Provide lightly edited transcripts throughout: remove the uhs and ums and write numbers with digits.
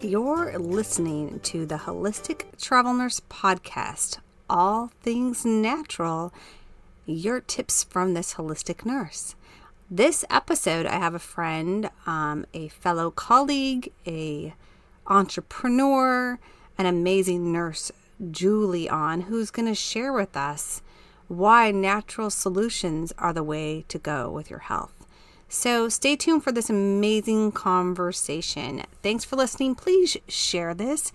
You're listening to the Holistic Travel Nurse Podcast, all things natural, your tips from this holistic nurse. This episode, I have a friend, a fellow colleague, a entrepreneur, an amazing nurse, Juli, on, who's going to share with us why natural solutions are the way to go with your health. So stay tuned for this amazing conversation. Thanks for listening. Please share this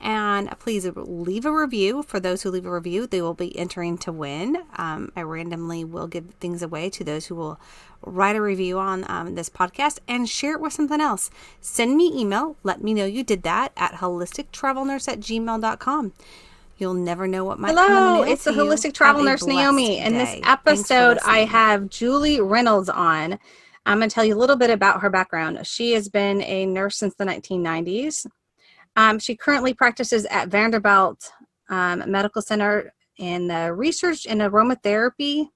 and please leave a review. For those who leave a review, they will be entering to win. I randomly will give things away to those who will write a review on this podcast and share it with something else. Send me email. Let me know you did that at holistictravelnurse@gmail.com. You'll never know what might come in the mail. It's the Holistic Travel Nurse, Naomi. In this episode, I have Juli Reynolds on. I'm going to tell you a little bit about her background. She has been a nurse since the 1990s. She currently practices at Vanderbilt Medical Center in the research and aromatherapy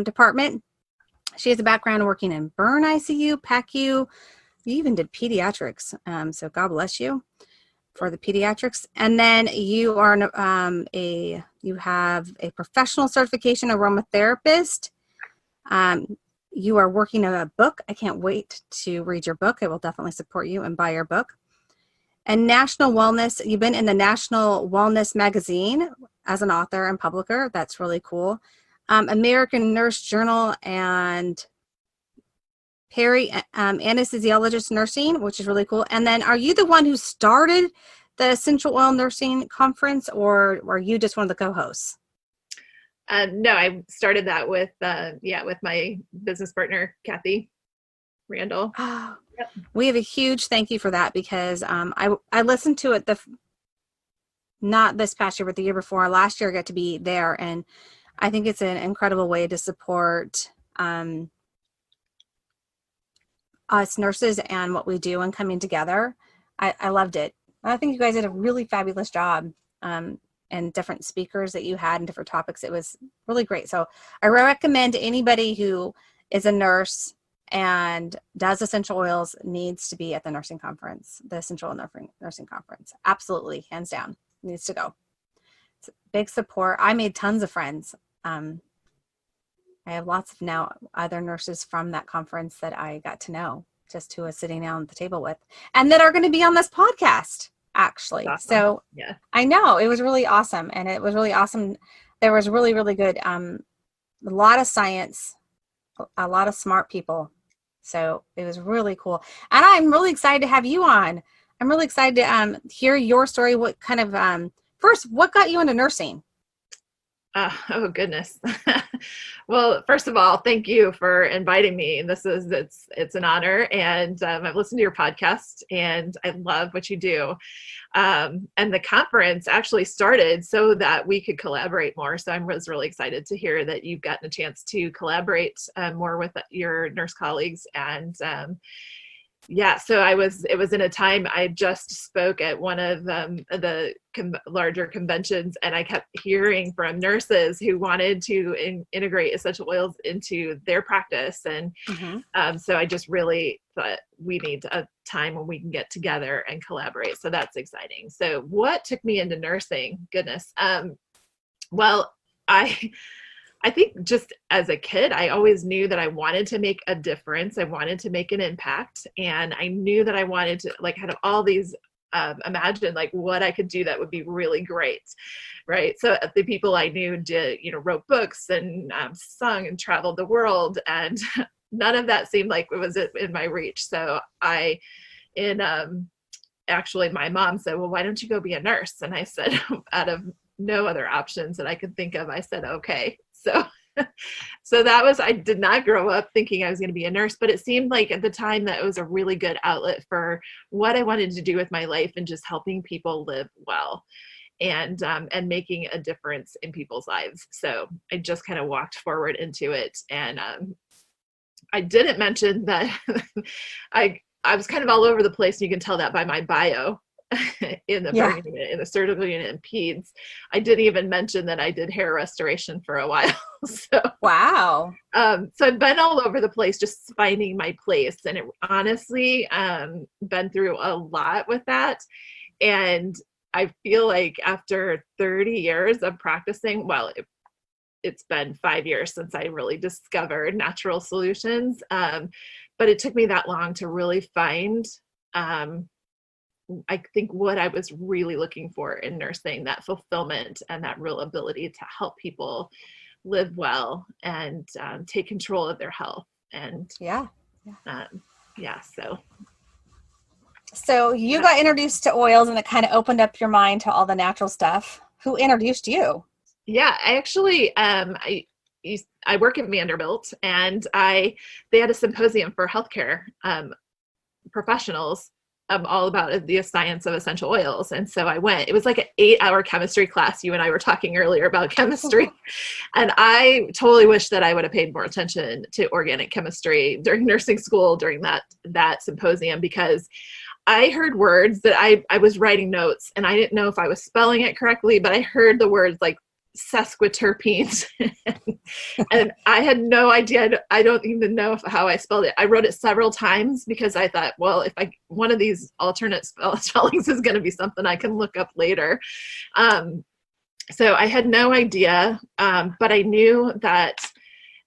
department. She has a background working in burn ICU, PACU. You even did pediatrics, so God bless you for the pediatrics. And then you are you have a professional certification aromatherapist. You are working on a book. I can't wait to read your book. I will definitely support you and buy your book. And National Wellness, you've been in the National Wellness magazine as an author and publisher. That's really cool. American Nurse Journal and Anesthesiologist Nursing, which is really cool. And then are you the one who started the Essential Oil Nursing Conference, or are you just one of the co-hosts? No, I started that with my business partner, Kathy Randall. Oh, yep. We have a huge thank you for that because I listened to it not this past year, but the year before. Last year I got to be there, and I think it's an incredible way to support us nurses and what we do and coming together. I loved it. I think you guys did a really fabulous job. And different speakers that you had and different topics. It was really great. So I recommend anybody who is a nurse and does essential oils needs to be at the nursing conference, the Essential Oil Nursing Conference. Absolutely, hands down, needs to go. It's a big support. I made tons of friends. I have lots of now other nurses from that conference that I got to know, just who was sitting down at the table with, and that are going to be on this podcast. Actually. Awesome. So yeah, I know it was really awesome. And it was really awesome. There was really, really good, a lot of science, a lot of smart people. So it was really cool. And I'm really excited to have you on. I'm really excited to hear your story. What kind of, first, what got you into nursing? Oh goodness. Well, first of all, thank you for inviting me. It's an honor. And I've listened to your podcast and I love what you do. And the conference actually started so that we could collaborate more. So I was really excited to hear that you've gotten a chance to collaborate more with your nurse colleagues. And so it was in a time I just spoke at one of the larger conventions, and I kept hearing from nurses who wanted to integrate essential oils into their practice. And so I just really thought we need a time when we can get together and collaborate. So that's exciting. So what took me into nursing? Goodness. Well, I think just as a kid, I always knew that I wanted to make a difference. I wanted to make an impact. And I knew that I wanted to have all these, imagine what I could do that would be really great. Right. So the people I knew wrote books and sung and traveled the world. And none of that seemed like it was in my reach. So actually my mom said, well, why don't you go be a nurse? And I said, out of no other options that I could think of, I said, okay. So I did not grow up thinking I was going to be a nurse, but it seemed like at the time that it was a really good outlet for what I wanted to do with my life and just helping people live well and making a difference in people's lives. So I just kind of walked forward into it. And I didn't mention that I was kind of all over the place. And you can tell that by my bio. in the burn unit, in the surgical unit in peds. I didn't even mention that I did hair restoration for a while. So wow. So I've been all over the place, just finding my place, and it honestly been through a lot with that. And I feel like after 30 years of practicing, well, it's been 5 years since I really discovered natural solutions. But it took me that long to really find, I think, what I was really looking for in nursing, that fulfillment and that real ability to help people live well and take control of their health. And so you got introduced to oils, and it kind of opened up your mind to all the natural stuff. Who introduced you? Yeah, I actually, I work at Vanderbilt, and they had a symposium for healthcare professionals all about the science of essential oils. And so I went. It was like an 8-hour chemistry class. You and I were talking earlier about chemistry. And I totally wish that I would have paid more attention to organic chemistry during nursing school during that symposium, because I heard words that I was writing notes, and I didn't know if I was spelling it correctly, but I heard the words like sesquiterpenes and I had no idea. I don't even know how I spelled it. I wrote it several times because I thought, well, if one of these alternate spellings is going to be something I can look up later. So I had no idea, but I knew that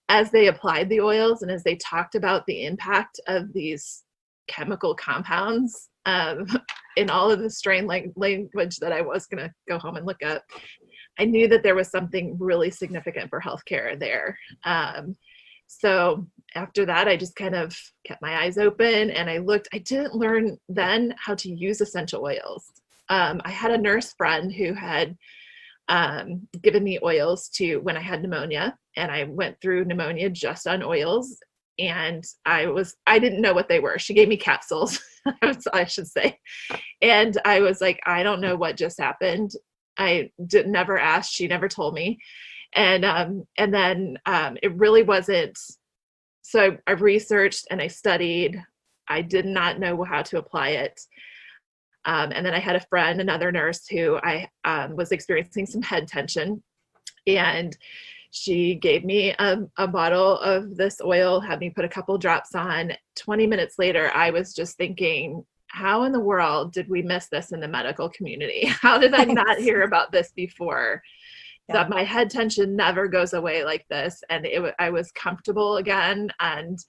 as they applied the oils and as they talked about the impact of these chemical compounds in all of the strain language that I was going to go home and look up, I knew that there was something really significant for healthcare there. So after that, I just kind of kept my eyes open and I looked. I didn't learn then how to use essential oils. I had a nurse friend who had given me oils when I had pneumonia, and I went through pneumonia just on oils. And I didn't know what they were. She gave me capsules, I should say. And I was like, I don't know what just happened. I never asked. She never told me. And then it really wasn't. So I researched and I studied. I did not know how to apply it. And then I had a friend, another nurse, who I was experiencing some head tension. And she gave me a bottle of this oil, had me put a couple drops on. 20 minutes later, I was just thinking, how in the world did we miss this in the medical community? How did I not hear about this before? Yeah. That my head tension never goes away like this. And I was comfortable again, and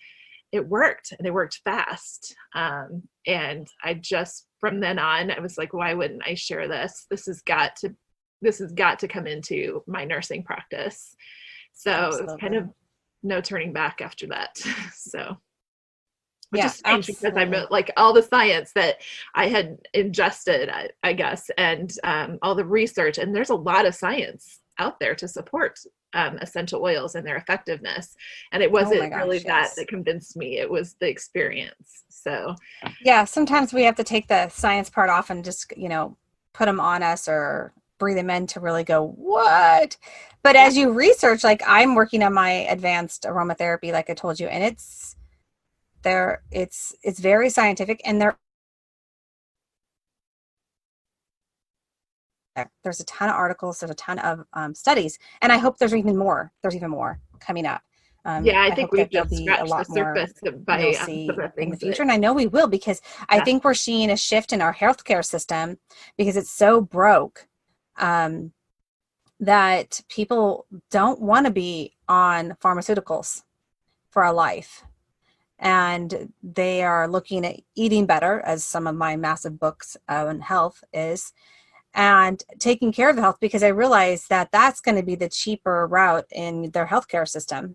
it worked, and it worked fast. And I just, from then on, I was like, why wouldn't I share this? This has got to come into my nursing practice. So it's kind of no turning back after that. So, which is strange because I wrote like all the science that I had ingested, I guess, and all the research, and there's a lot of science out there to support essential oils and their effectiveness. And it wasn't that convinced me. It was the experience. So yeah, sometimes we have to take the science part off and just, put them on us or breathe them in to really go, what? But as you research, like I'm working on my advanced aromatherapy, like I told you, and it's very scientific, and there's a ton of articles, there's a ton of studies, and I hope there's even more coming up. I think we've just scratched the surface by some of the in the future, and I know we will, because I think we're seeing a shift in our healthcare system because it's so broke that people don't want to be on pharmaceuticals for a life. And they are looking at eating better, as some of my massive books on health is, and taking care of the health, because I realize that that's going to be the cheaper route in their healthcare system.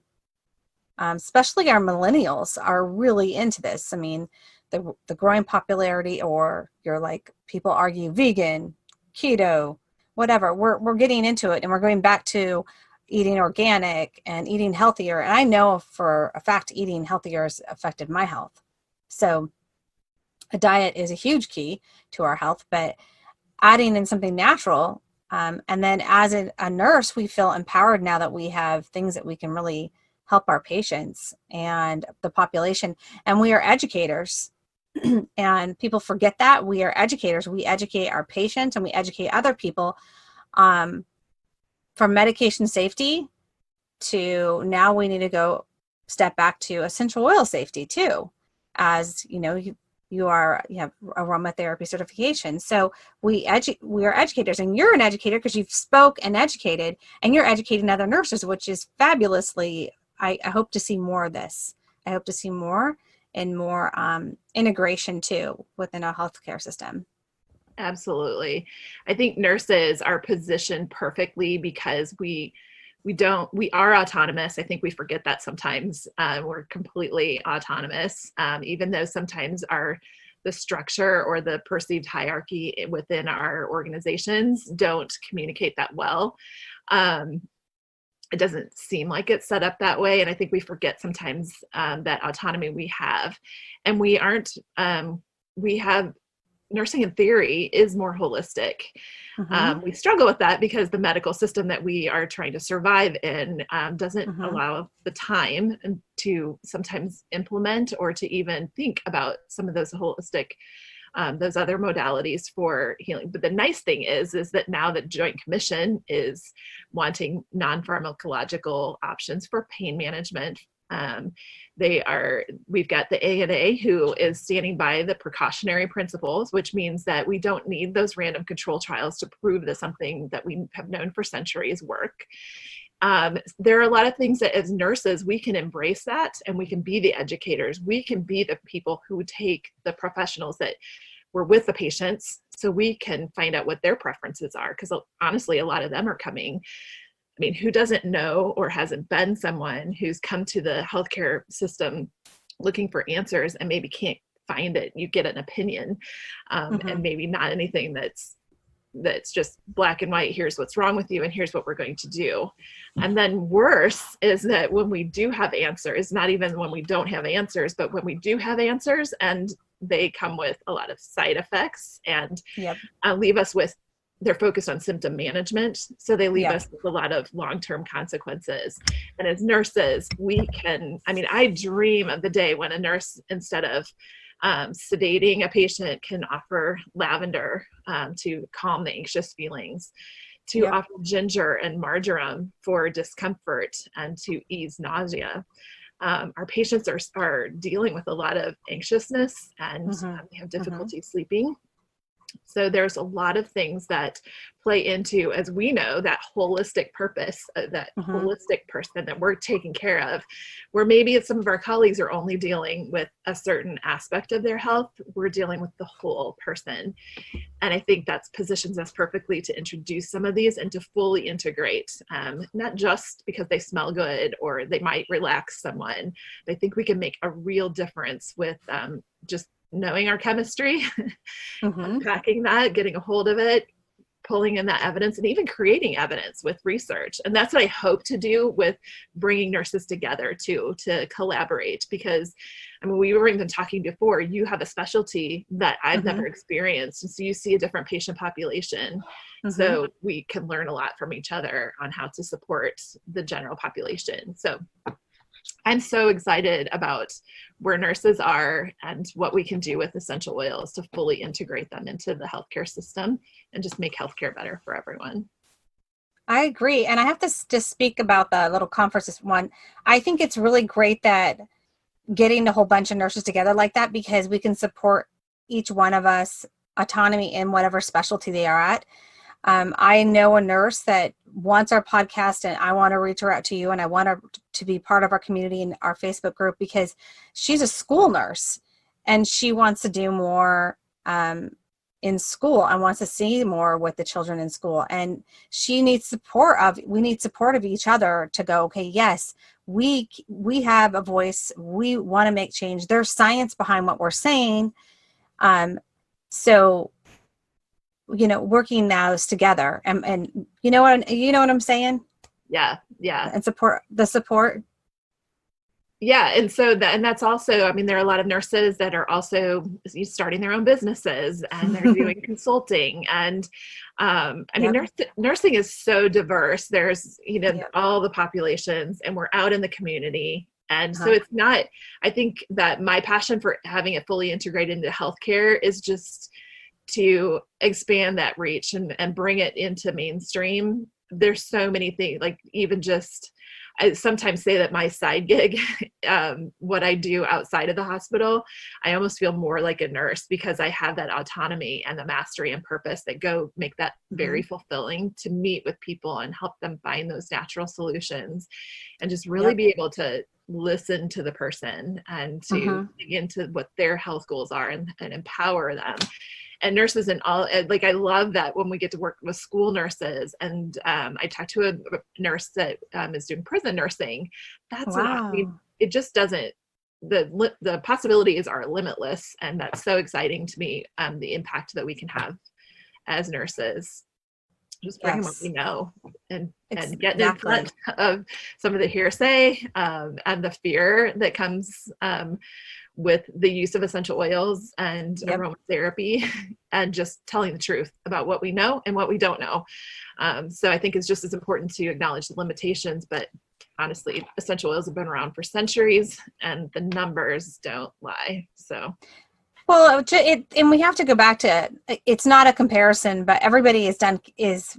Especially our millennials are really into this. I mean, the growing popularity, or you're like, people argue vegan, keto, whatever. We're getting into it, and we're going back to eating organic and eating healthier. And I know for a fact eating healthier has affected my health. So a diet is a huge key to our health, but adding in something natural. And then as a nurse, we feel empowered now that we have things that we can really help our patients and the population. And we are educators. And people forget that we are educators. We educate our patients and we educate other people, from medication safety to now we need to go step back to essential oil safety too. As you know, you have aromatherapy certification. So we are educators, and you're an educator because you've spoke and educated, and you're educating other nurses, which is fabulously. I hope to see more of this. I hope to see more and more integration too within our healthcare system. Absolutely. I think nurses are positioned perfectly because we are autonomous. I think we forget that sometimes. We're completely autonomous, even though sometimes the structure or the perceived hierarchy within our organizations don't communicate that well. It doesn't seem like it's set up that way. And I think we forget sometimes that autonomy we have. And we have nursing in theory is more holistic. We struggle with that because the medical system that we are trying to survive in doesn't allow the time to sometimes implement or to even think about some of those holistic, those other modalities for healing. But the nice thing is that now that Joint Commission is wanting non-pharmacological options for pain management, we've got the ANA who is standing by the precautionary principles, which means that we don't need those random control trials to prove that something that we have known for centuries work. There are a lot of things that as nurses, we can embrace that, and we can be the educators. We can be the people who take the professionals that were with the patients so we can find out what their preferences are. Because honestly, a lot of them are coming. I mean, who doesn't know or hasn't been someone who's come to the healthcare system looking for answers and maybe can't find it? You get an opinion, and maybe not anything that's just black and white. Here's what's wrong with you, and here's what we're going to do. And then worse is that when we do have answers, not even when we don't have answers, but when we do have answers and they come with a lot of side effects and leave us with, they're focused on symptom management. So they leave us with a lot of long-term consequences. And as nurses, I dream of the day when a nurse, instead of sedating a patient, can offer lavender to calm the anxious feelings, to offer ginger and marjoram for discomfort and to ease nausea. Our patients are dealing with a lot of anxiousness and they have difficulty sleeping. So there's a lot of things that play into, as we know, that holistic purpose, that holistic person that we're taking care of, where maybe some of our colleagues are only dealing with a certain aspect of their health. We're dealing with the whole person. And I think that positions us perfectly to introduce some of these and to fully integrate, not just because they smell good or they might relax someone. But I think we can make a real difference with just knowing our chemistry, unpacking that, getting a hold of it, pulling in that evidence, and even creating evidence with research. And that's what I hope to do with bringing nurses together too, to collaborate. Because we were even talking before, you have a specialty that I've never experienced. And so you see a different patient population. So we can learn a lot from each other on how to support the general population. So I'm so excited about where nurses are and what we can do with essential oils to fully integrate them into the healthcare system and just make healthcare better for everyone. I agree. And I have to just speak about the little conferences one. I think it's really great that getting a whole bunch of nurses together like that, because we can support each one of us autonomy in whatever specialty they are at. I know a nurse that wants our podcast, and I want to reach her out to you, and I want her to be part of our community in our Facebook group because she's a school nurse and she wants to do more in school and wants to see more with the children in school. And she needs we need support of each other to go, okay, yes, we have a voice. We want to make change. There's science behind what we're saying. So working those together and you know what I'm saying? Yeah. And support. Yeah. And so that's also, there are a lot of nurses that are also starting their own businesses and they're doing consulting. And nursing is so diverse. There's, all the populations, and we're out in the community. And so it's not, I think that my passion for having it fully integrated into healthcare is just to expand that reach and bring it into mainstream. There's so many things, like even just, I sometimes say that my side gig, what I do outside of the hospital, I almost feel more like a nurse because I have that autonomy and the mastery and purpose that go make that very fulfilling to meet with people and help them find those natural solutions and just really be able to listen to the person and to dig into what their health goals are and empower them. And nurses and all, like, I love that when we get to work with school nurses and I talked to a nurse that is doing prison nursing. That's I mean, it just doesn't, the possibilities are limitless. And that's so exciting to me, the impact that we can have as nurses. Just bring what we know and get in front of some of the hearsay and the fear that comes with the use of essential oils and aromatherapy and just telling the truth about what we know and what we don't know. So I think it's just as important to acknowledge the limitations, but honestly, essential oils have been around for centuries and the numbers don't lie. So. Well, and we have to go back to, it's not a comparison, but everybody is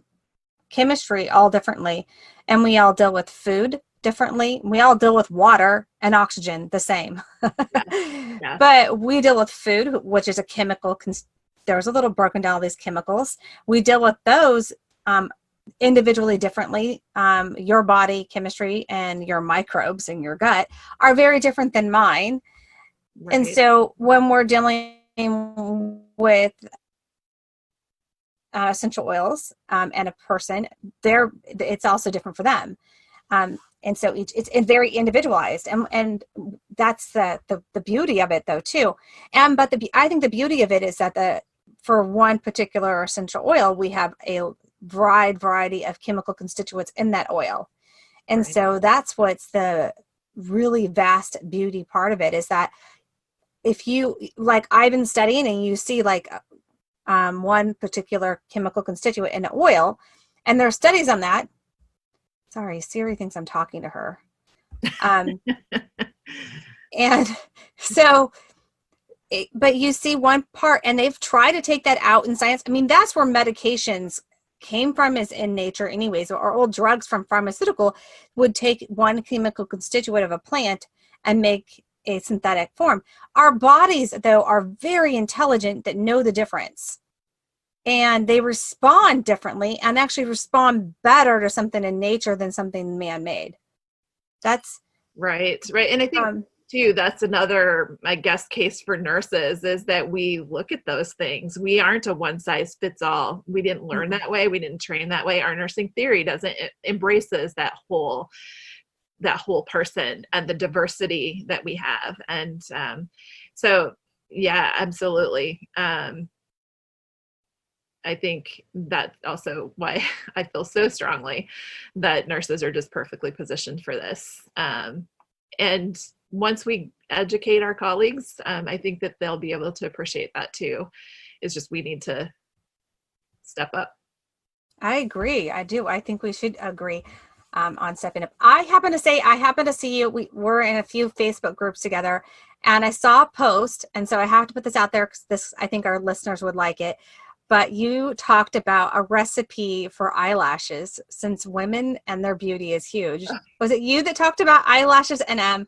chemistry all differently. And we all deal with food differently. We all deal with water and oxygen the same. But we deal with food, which is a chemical. There's a little broken down all these chemicals. We deal with those individually differently. Your body chemistry and your microbes in your gut are very different than mine. Right. And so when we're dealing with essential oils and a person, it's also different for them. And so it's very individualized, and that's the beauty of it, though, too. But I think the beauty of it is that for one particular essential oil, we have a wide variety of chemical constituents in that oil, and so that's what's the really vast beauty part of it, is that if you, like, I've been studying and you see like one particular chemical constituent in an oil, and there are studies on that. Sorry, Siri thinks I'm talking to her. And so, but you see one part, and they've tried to take that out in science. I mean, that's where medications came from, is in nature anyways, or old drugs from pharmaceutical would take one chemical constituent of a plant and make a synthetic form. Our bodies, though, are very intelligent that know the difference. And they respond differently and actually respond better to something in nature than something man-made. That's right. And I think too, that's another, I guess, case for nurses, is that we look at those things. We aren't a one size fits all. We didn't learn that way. We didn't train that way. Our nursing theory embraces that whole person and the diversity that we have. And so, yeah, absolutely. I think that's also why I feel so strongly that nurses are just perfectly positioned for this. And once we educate our colleagues, I think that they'll be able to appreciate that too. It's just, we need to step up. I agree. I do. I think we should agree on stepping up. I happen to see you. We're in a few Facebook groups together, and I saw a post, and so I have to put this out there because I think our listeners would like it. But you talked about a recipe for eyelashes, since women and their beauty is huge. Was it you that talked about eyelashes and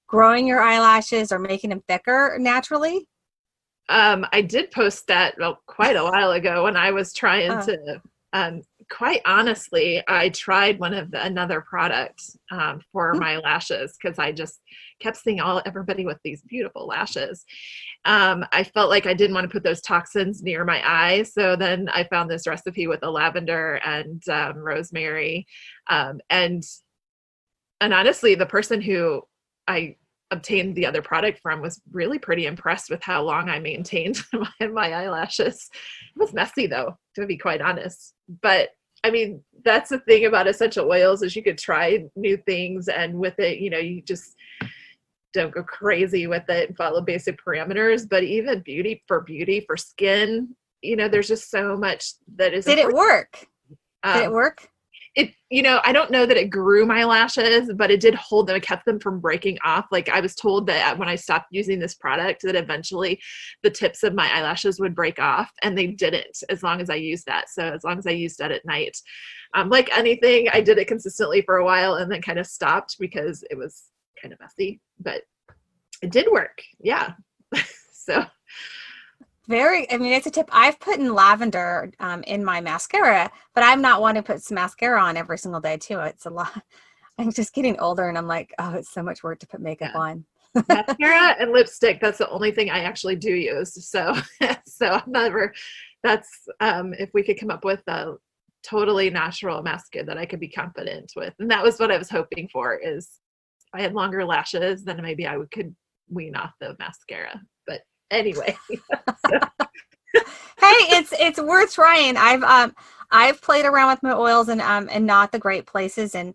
growing your eyelashes or making them thicker naturally? I did post that quite a while ago when I was trying to, quite honestly, I tried another product for my lashes, because I just kept seeing everybody with these beautiful lashes. I felt like I didn't want to put those toxins near my eyes. So then I found this recipe with a lavender and rosemary. And honestly, the person who I obtained the other product from was really pretty impressed with how long I maintained my eyelashes. It was messy, though, to be quite honest. But I mean, that's the thing about essential oils, is you could try new things, and with it, you just don't go crazy with it and follow basic parameters. But even beauty for skin, there's just so much that is important. Did it work? I don't know that it grew my lashes, but it did hold them. It kept them from breaking off. Like I was told that when I stopped using this product, that eventually the tips of my eyelashes would break off, and they didn't as long as I used that. So as long as I used that at night, like anything, I did it consistently for a while and then kind of stopped because it was kind of messy, but it did work. Yeah. So. It's a tip. I've put in lavender in my mascara, but I'm not one to put some mascara on every single day too. It's a lot. I'm just getting older and I'm like, oh, it's so much work to put makeup on. Mascara and lipstick. That's the only thing I actually do use. So, I'm never, that's, if we could come up with a totally natural mascara that I could be confident with. And that was what I was hoping for, is if I had longer lashes, then maybe I could wean off the mascara. But anyway. Hey, it's worth trying. I've played around with my oils and not the great places, and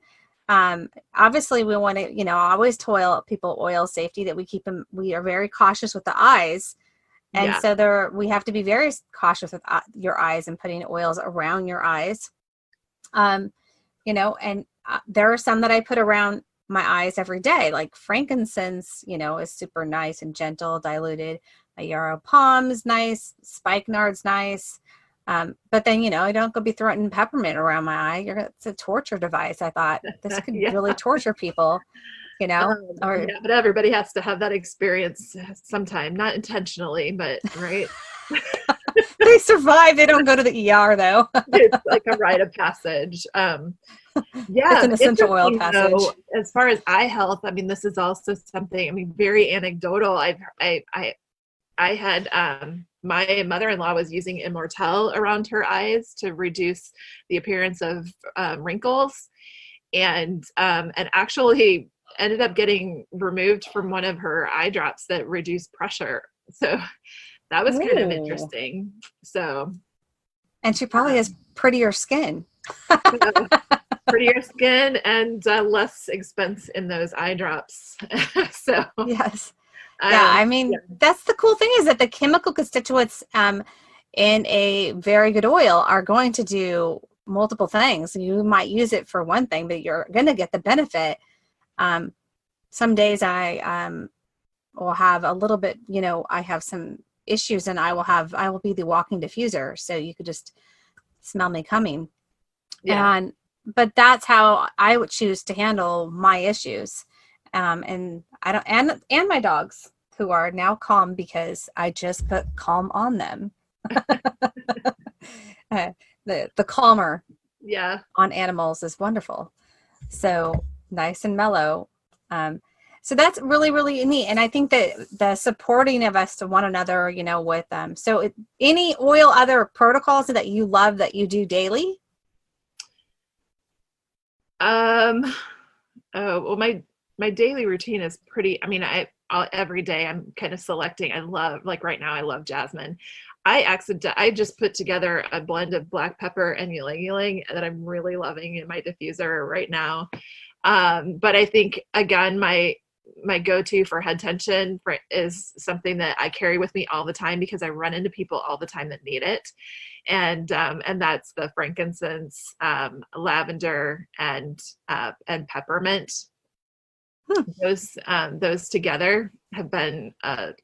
obviously we want to, always tell people oil safety, that we are very cautious with the eyes, and so we have to be very cautious with your eyes and putting oils around your eyes. And there are some that I put around my eyes every day, like frankincense, is super nice and gentle, diluted. My yarrow palm is nice. Spikenard's nice. But then, I don't go be throwing peppermint around my eye. It's a torture device. I thought this could really torture people, but everybody has to have that experience sometime, not intentionally, but right. They survive. They don't go to the ER though. It's like a rite of passage. It's an essential oil passage. Though, as far as eye health, this is also something, very anecdotal. I had, my mother-in-law was using Immortelle around her eyes to reduce the appearance of wrinkles, and actually ended up getting removed from one of her eye drops that reduced pressure. So that was kind of interesting. So, and she probably has prettier skin. Prettier skin and less expense in those eye drops. So yes. That's the cool thing, is that the chemical constituents in a very good oil are going to do multiple things. You might use it for one thing, but you're going to get the benefit. Some days I will have a little bit, I have some issues, and I will be the walking diffuser. So you could just smell me coming. Yeah. But that's how I would choose to handle my issues. And I don't, and my dogs, who are now calm because I just put calm on them. The calmer on animals is wonderful. So nice and mellow. So that's really, really neat. And I think that the supporting of us to one another, with them. So any other protocols that you love that you do daily? Well, my daily routine is pretty, every day I'm kind of selecting. I love, like right now, I love jasmine. I just put together a blend of black pepper and ylang ylang that I'm really loving in my diffuser right now. But I think, again, my go-to for head tension is something that I carry with me all the time, because I run into people all the time that need it. And that's the frankincense, lavender, and peppermint. Those together have been a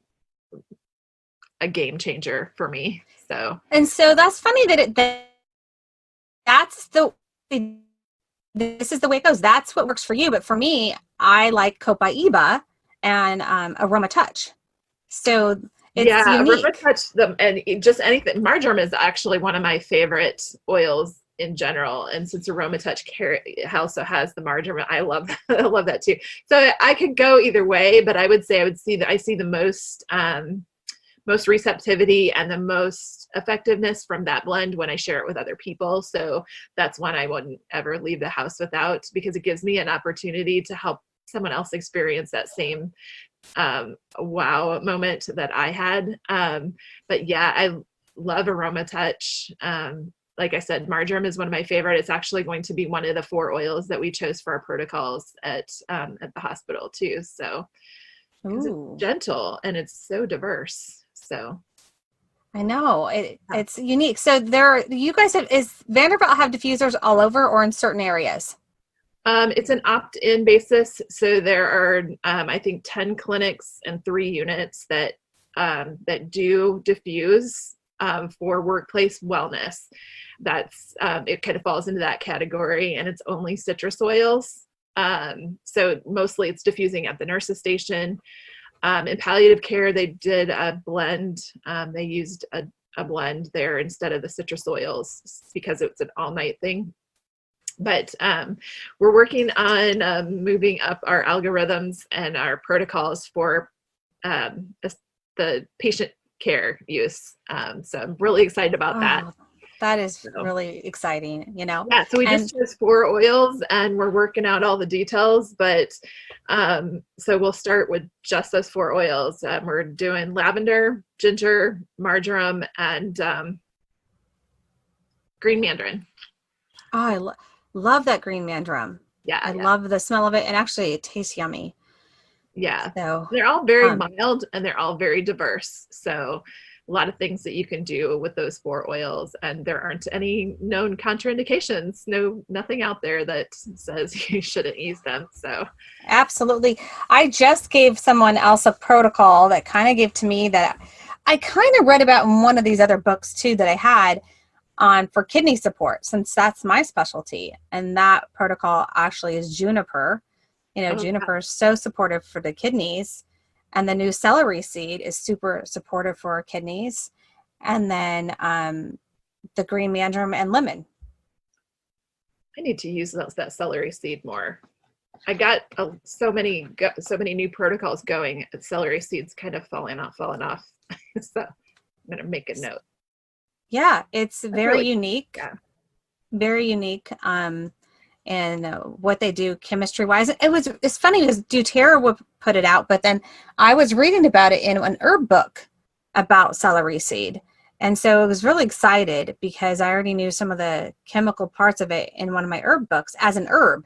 game changer for me. So that's funny that's this is the way it goes. That's what works for you. But for me, I like Copaiba and Aroma Touch. So it's unique. Aroma Touch and just anything. Marjoram is actually one of my favorite oils in general, and since Aroma Touch also has the marjoram, I love that. I love that too. So I could go either way, but I see the most receptivity and the most effectiveness from that blend when I share it with other people. So that's one I wouldn't ever leave the house without, because it gives me an opportunity to help someone else experience that same wow moment that I had. But yeah, I love Aroma Touch. Like I said, marjoram is one of my favorite. It's actually going to be one of the 4 oils that we chose for our protocols at the hospital too. So it's gentle and it's so diverse. So I know it's unique. So you guys is Vanderbilt have diffusers all over or in certain areas? It's an opt-in basis. So there are, I think 10 clinics and 3 units that do diffuse for workplace wellness. That's, it kind of falls into that category, and it's only citrus oils. So mostly it's diffusing at the nurse's station. In palliative care, they did a blend. They used a blend there instead of the citrus oils because it's an all-night thing. But we're working on moving up our algorithms and our protocols for the patient care use. So I'm really excited about that. That is really exciting, Yeah, so we just chose 4 oils and we're working out all the details, but so we'll start with just those 4 oils. We're doing lavender, ginger, marjoram, and green mandarin. Oh, I love that green mandarin. Yeah. I love the smell of it, and actually it tastes yummy. Yeah. So they're all very mild and they're all very diverse. So a lot of things that you can do with those 4 oils, and there aren't any known contraindications. Nothing out there that says you shouldn't use them. So absolutely. I just gave someone else a protocol that kind of gave to me that I kind of read about in one of these other books too that I had on for kidney support, since that's my specialty. And that protocol actually is juniper. Juniper is so supportive for the kidneys. And the new celery seed is super supportive for our kidneys. And then the green mandarin and lemon. I need to use that celery seed more. I got so many new protocols going. Celery seeds kind of falling off. So I'm going to make a note. Yeah, it's very really unique. Yeah. Very unique. And what they do chemistry wise. It's funny because doTERRA would put it out, but then I was reading about it in an herb book about celery seed. And so I was really excited because I already knew some of the chemical parts of it in one of my herb books as an herb.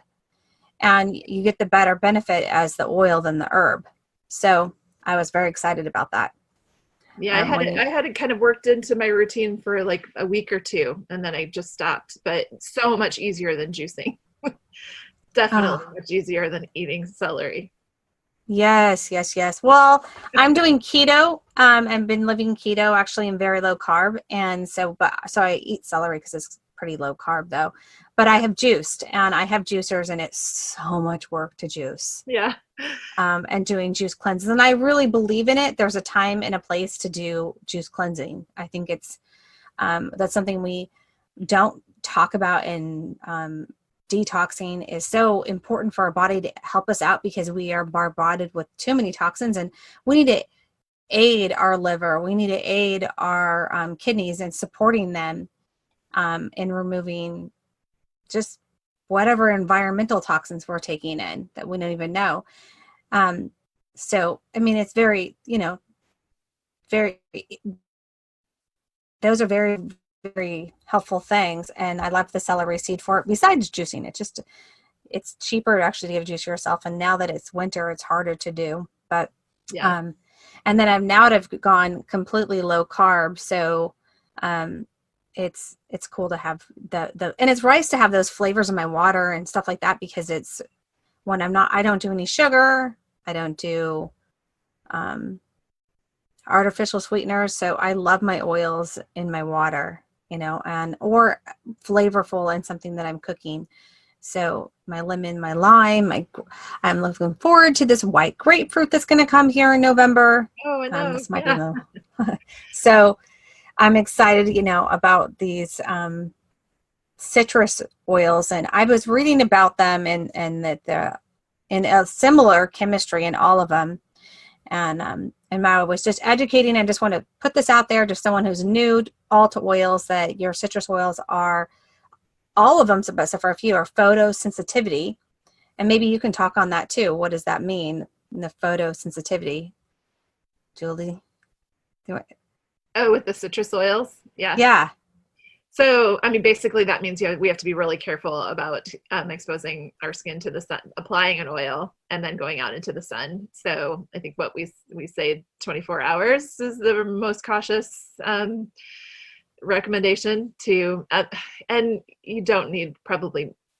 And you get the better benefit as the oil than the herb. So I was very excited about that. Yeah, I had it kind of worked into my routine for like a week or 2, and then I just stopped. But so much easier than juicing. Definitely much easier than eating celery. Yes. Well, I'm doing keto. I've been living keto actually in very low carb. And so I eat celery because it's pretty low carb though. But I have juiced, and I have juicers, and it's so much work to juice. Yeah. And doing juice cleanses. And I really believe in it. There's a time and a place to do juice cleansing. I think it's, that's something we don't talk about, and detoxing is so important for our body to help us out because we are bombarded with too many toxins, and we need to aid our liver. We need to aid our kidneys and supporting them in removing just whatever environmental toxins we're taking in that we don't even know. So, I mean, it's very, those are very, very helpful things. And I love the celery seed for it. Besides juicing, it's cheaper actually to give juice yourself. And now that it's winter, it's harder to do, but, and then I've gone completely low carb. So, it's cool to have and it's nice to have those flavors in my water and stuff like that, because it's when I don't do any sugar. I don't do artificial sweeteners. So I love my oils in my water, or flavorful in something that I'm cooking. So my lemon, my lime, I'm looking forward to this white grapefruit that's going to come here in November. Oh, I know. This might be so I'm excited, about these citrus oils. And I was reading about them and that in a similar chemistry in all of them. And I was just educating. I just want to put this out there to someone who's new all to oils, that your citrus oils are, all of them, except for a few, are photosensitivity. And maybe you can talk on that too. What does that mean, the photosensitivity? Juli? Oh, with the citrus oils? Yeah. Yeah. So, I mean, basically that means we have to be really careful about exposing our skin to the sun, applying an oil, and then going out into the sun. So I think what we say 24 hours is the most cautious recommendation to, and you don't need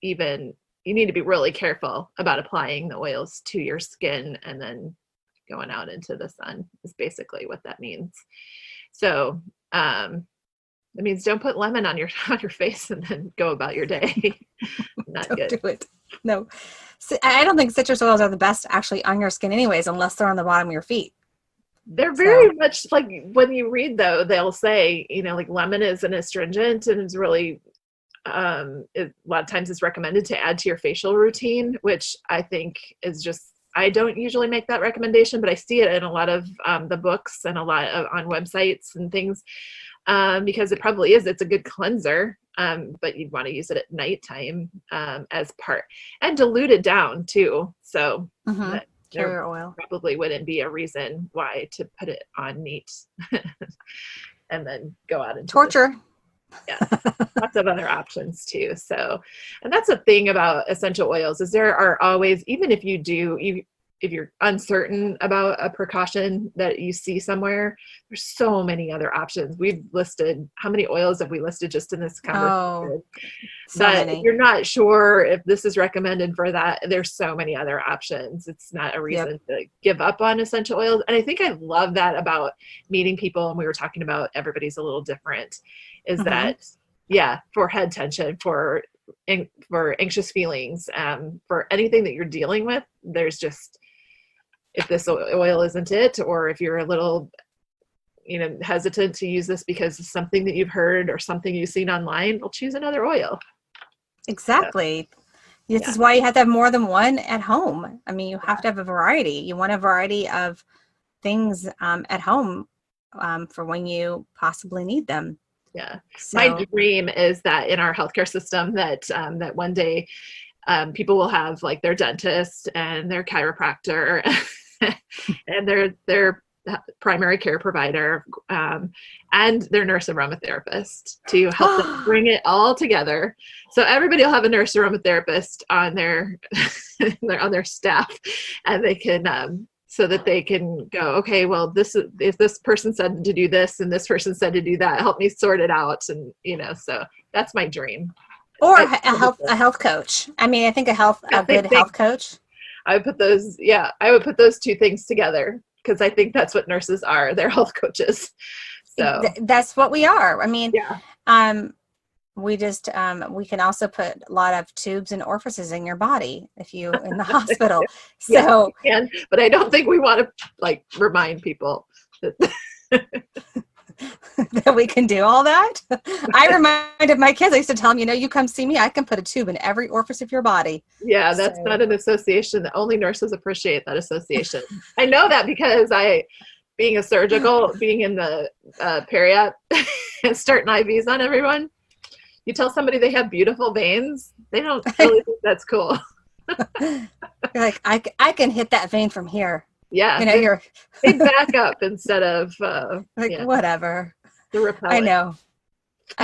you need to be really careful about applying the oils to your skin and then going out into the sun is basically what that means. So, it means don't put lemon on your face and then go about your day. Not Don't good. do it. No. I don't think citrus oils are the best actually on your skin anyways, unless they're on the bottom of your feet. They're very much like when you read though, they'll say, like lemon is an astringent and is really, a lot of times it's recommended to add to your facial routine, which I think is just, I don't usually make that recommendation, but I see it in a lot of the books and a lot of on websites and things. Because it probably is, it's a good cleanser, but you'd want to use it at nighttime as part and dilute it down too. So that carrier oil probably wouldn't be a reason why to put it on neat and then go out and torture. Lots of other options too. So, and that's the thing about essential oils is there are always, even if if you're uncertain about a precaution that you see somewhere, there's so many other options. We've listed, how many oils have we listed just in this conversation? If you're not sure if this is recommended for that, there's so many other options. It's not a reason to give up on essential oils. And I think I love that about meeting people. And we were talking about everybody's a little different, is that, for head tension, for anxious feelings, for anything that you're dealing with, there's just, if this oil isn't it, or if you're a little, hesitant to use this because of something that you've heard or something you've seen online, well, choose another oil. Exactly. This is why you have to have more than one at home. I mean, you have to have a variety. You want a variety of things at home for when you possibly need them. Yeah. So, my dream is that in our healthcare system that that one day people will have like their dentist and their chiropractor and their primary care provider and their nurse aromatherapist to help them bring it all together. So everybody will have a nurse aromatherapist on their on their staff, and they can so that they can go, okay, well, if this person said to do this and this person said to do that, help me sort it out. And so that's my dream. Or a health coach. I mean, I think a good health coach. I would put those two things together because I think that's what nurses are. They're health coaches. So that's what we are. I mean, we just we can also put a lot of tubes and orifices in your body if you in the hospital. So but I don't think we want to remind people that that we can do all that. I reminded my kids, I used to tell them, you come see me, I can put a tube in every orifice of your body. Yeah, that's not an association that only nurses appreciate, that association. I know that because being in the periop and starting IVs on everyone, you tell somebody they have beautiful veins, they don't really think that's cool. You're like, I can hit that vein from here. Yeah, they back up instead of whatever. The repellent. I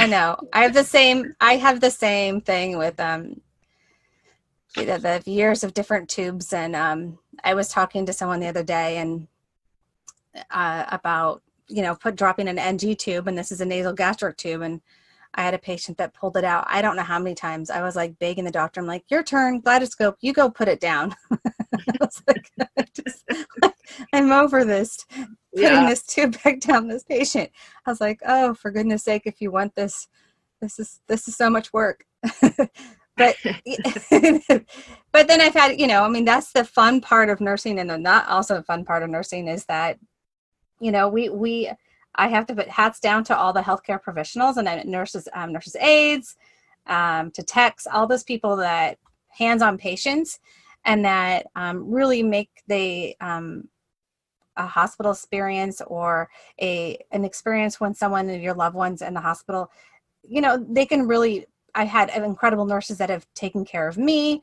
know. I have the same thing with the years of different tubes, and I was talking to someone the other day and about dropping an NG tube, and this is a nasal gastric tube, and I had a patient that pulled it out. I don't know how many times. I was like begging the doctor. I'm like, your turn, bladoscope, you go put it down. I was like, I'm over this, putting this tube back down this patient. I was like, oh, for goodness sake, if you want this is so much work. But then I've had, that's the fun part of nursing, and the not also fun part of nursing is that, I have to put hats down to all the healthcare professionals and nurses aides, to techs, all those people that hands-on patients and that really make a hospital experience or an experience when someone of your loved ones in the hospital, they can really. I had incredible nurses that have taken care of me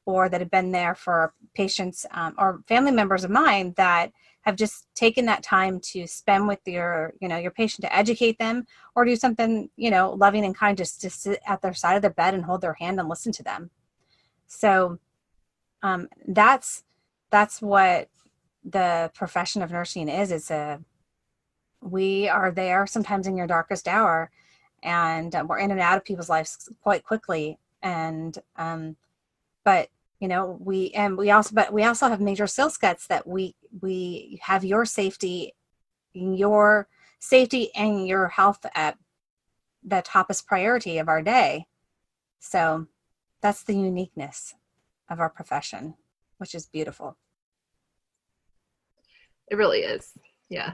or that have been there for patients or family members of mine that have just taken that time to spend with your patient to educate them or do something, loving and kind, just to sit at their side of the bed and hold their hand and listen to them. So that's what the profession of nursing is. We are there sometimes in your darkest hour, and we're in and out of people's lives quite quickly. And but we also have major skill sets that we have your safety and your health at the topest priority of our day. So that's the uniqueness of our profession, which is beautiful. It really is. Yeah.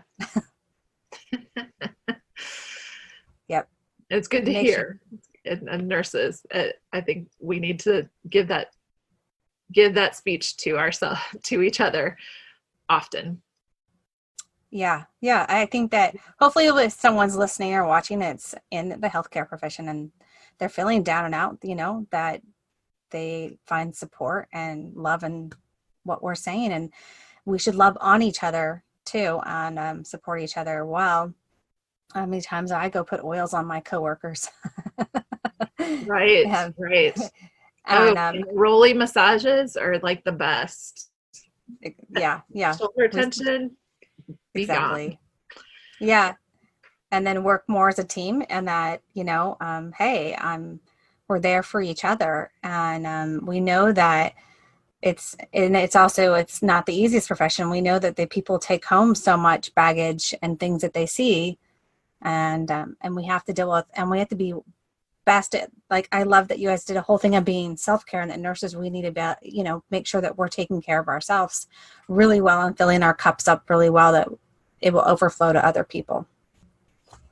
Yep. It's good to hear. And nurses, I think we need to give that speech to ourselves, to each other often. Yeah. I think that hopefully if someone's listening or watching that's in the healthcare profession and they're feeling down and out, that they find support and love in what we're saying. And we should love on each other too, and support each other well. How many times I go put oils on my coworkers. Right. And rolly massages are like the best. Yeah. Shoulder tension. Exactly. Gone. Yeah. And then work more as a team, and that, hey, we're there for each other. And we know that it's not the easiest profession. We know that the people take home so much baggage and things that they see, and we have to deal with, and we have to be best at, like, I love that you guys did a whole thing of being self-care, and that nurses, we need to make sure that we're taking care of ourselves really well and filling our cups up really well, that it will overflow to other people.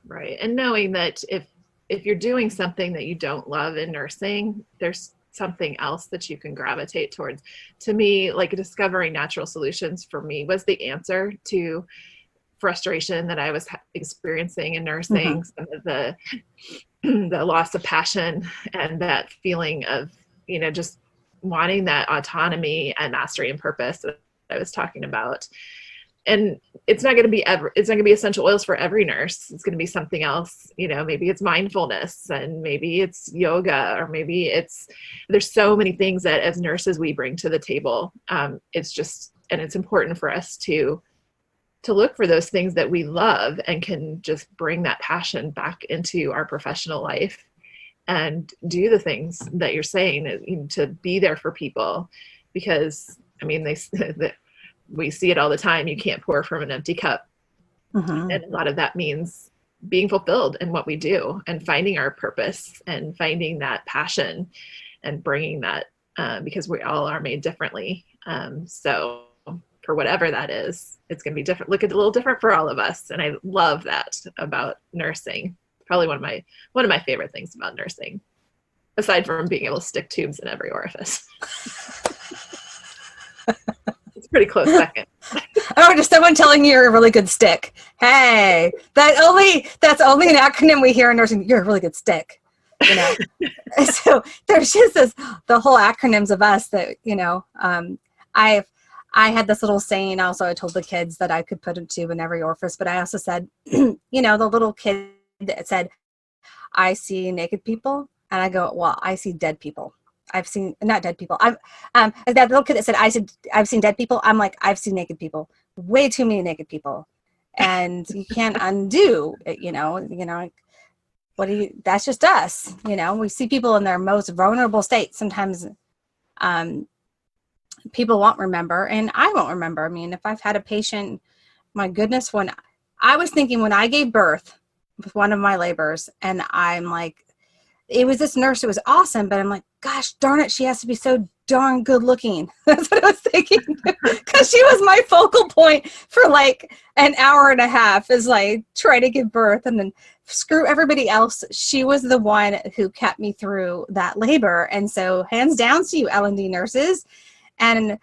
Right. And knowing that if you're doing something that you don't love in nursing, there's something else that you can gravitate towards. To me, like, discovering natural solutions for me was the answer to frustration that I was experiencing in nursing. Some of the loss of passion and that feeling of, just wanting that autonomy and mastery and purpose that I was talking about. And it's not going to be essential oils for every nurse. It's going to be something else. Maybe it's mindfulness, and maybe it's yoga, or maybe there's so many things that as nurses we bring to the table. It's important for us to look for those things that we love and can just bring that passion back into our professional life and do the things that you're saying, to be there for people. Because we see it all the time. You can't pour from an empty cup. And a lot of that means being fulfilled in what we do and finding our purpose and finding that passion and bringing that, because we all are made differently. So for whatever that is, it's going to be different. Look, it's a little different for all of us. And I love that about nursing. Probably one of my favorite things about nursing, aside from being able to stick tubes in every orifice. It's pretty close second. Oh, just someone telling you you're a really good stick. Hey, that's only an acronym we hear in nursing. You're a really good stick. So there's just the whole acronyms of us that, I had this little saying also. I told the kids that I could put a tube in every orifice, but I also said, the little kid that said, I see naked people. And I go, well, I see dead people. I've seen, not dead people. That little kid that said, I've seen dead people. I'm like, I've seen naked people, way too many naked people. And you can't undo it, that's just us. We see people in their most vulnerable state. Sometimes, people won't remember, and I won't remember. I mean, if I've had a patient, my goodness, when I gave birth with one of my labors, and I'm like, it was this nurse who was awesome, but I'm like, gosh darn it, she has to be so darn good looking. That's what I was thinking. Because she was my focal point for like an hour and a half, is like trying to give birth, and then screw everybody else. She was the one who kept me through that labor. And so hands down to you L&D nurses, and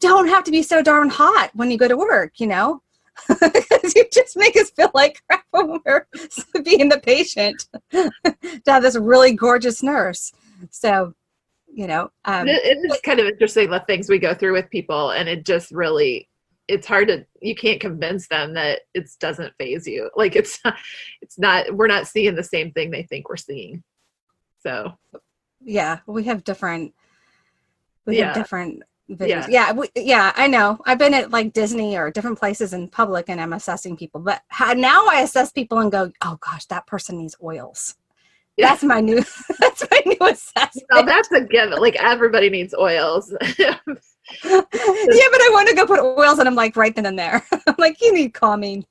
don't have to be so darn hot when you go to work, because you just make us feel like crap when we're being the patient to have this really gorgeous nurse. So It is kind of interesting the things we go through with people, and it just really, it's hard you can't convince them that it doesn't faze you. Like we're not seeing the same thing they think we're seeing. So yeah, we have different visions. Yeah. Yeah, I know. I've been at like Disney or different places in public, and I'm assessing people, but now I assess people and go, oh gosh, that person needs oils. Yeah. That's my new assessment. Well, that's a given. Like everybody needs oils. Yeah, but I want to go put oils, and I'm like right then and there. I'm like, you need calming.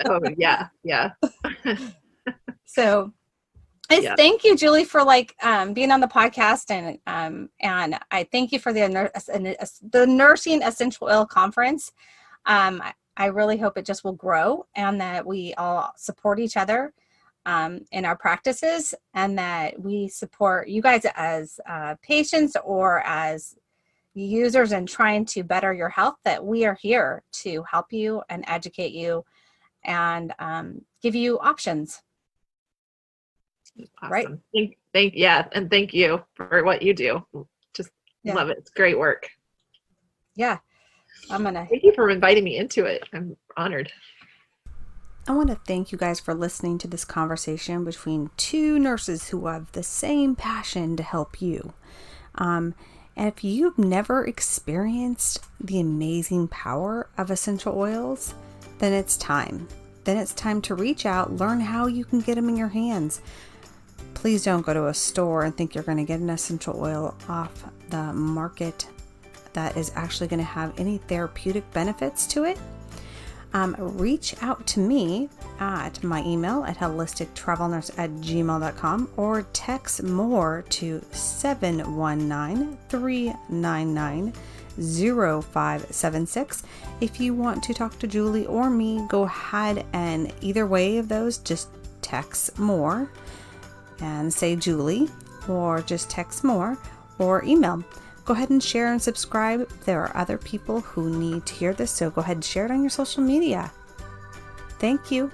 Oh yeah. So thank you, Juli, for being on the podcast, and I thank you for the Nursing Essential Oil Conference. I really hope it just will grow, and that we all support each other in our practices, and that we support you guys as patients or as users in trying to better your health, that we are here to help you and educate you and give you options. Awesome. Right? And thank you for what you do. Just love it. It's great work. Yeah. Thank you for inviting me into it. I'm honored. I want to thank you guys for listening to this conversation between two nurses who have the same passion to help you. And if you've never experienced the amazing power of essential oils, then it's time. Then it's time to reach out, learn how you can get them in your hands. Please don't go to a store and think you're going to get an essential oil off the market that is actually going to have any therapeutic benefits to it. Reach out to me at my email at holistictravelnurse@gmail.com or text more to 719-399-0576. If you want to talk to Juli or me, go ahead, and either way of those, just text more and say Juli, or just text more or email. Go ahead and share and subscribe. There are other people who need to hear this, so go ahead and share it on your social media. Thank you.